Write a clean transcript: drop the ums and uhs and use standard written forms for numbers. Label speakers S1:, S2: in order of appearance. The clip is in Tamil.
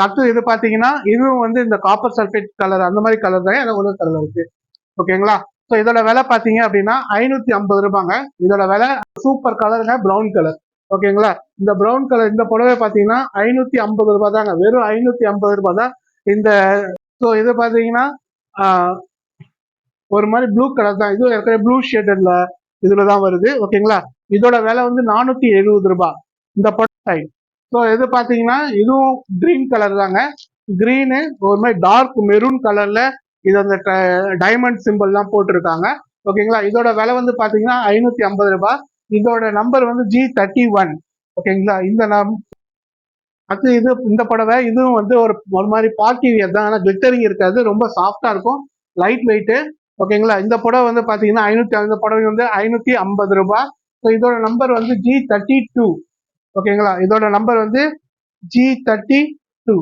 S1: அடுத்து இது பாத்தீங்கன்னா இதுவும் வந்து இந்த காப்பர் சல்ஃபேட் கலர் அந்த மாதிரி கலர் தான் எனக்கு ஒன்று கலர் இருக்கு. ஓகேங்களா? ஸோ இதோட விலை பாத்தீங்க அப்படின்னா 550 ரூபாங்க. இதோட விலை சூப்பர் கலருங்க, ப்ரௌன் கலர். ஓகேங்களா? இந்த ப்ரௌன் கலர் இந்த புடவை பாத்தீங்கன்னா 550 ரூபாய் தாங்க, வெறும் 550 ரூபாய் தான். இந்த ஸோ இது பாத்தீங்கன்னா ஒரு மாதிரி ப்ளூ கலர் தான், இது ஏற்கனவே ப்ளூ ஷேடட்ல இதுலதான் வருது. ஓகேங்களா? இதோட விலை வந்து 470 ரூபாய் இந்த புடவை. ஸோ இது பாத்தீங்கன்னா இதுவும் கிரீன் கலர் தாங்க, கிரீனு ஒரு மாதிரி டார்க் மெரூன் கலர்ல இது அந்த டைமண்ட் சிம்பிள்லாம் போட்டிருக்காங்க. ஓகேங்களா? இதோட விலை வந்து பாத்தீங்கன்னா 550 ரூபாய். இதோட நம்பர் வந்து G31. ஓகேங்களா? அடுத்து இது இந்த புடவை இதுவும் வந்து ஒரு மாதிரி பார்ட்டி வியர் தான், ஆனால் கிளிட்டரிங் இருக்காது, ரொம்ப சாஃப்டா இருக்கும், லைட் வெயிட்டு. ஓகேங்களா? இந்த புடவை வந்து பாத்தீங்கன்னா இந்த புடவை வந்து 550 ரூபாய். ஸோ இதோட நம்பர் வந்து G32. ஓகேங்களா? இதோட நம்பர் வந்து G32.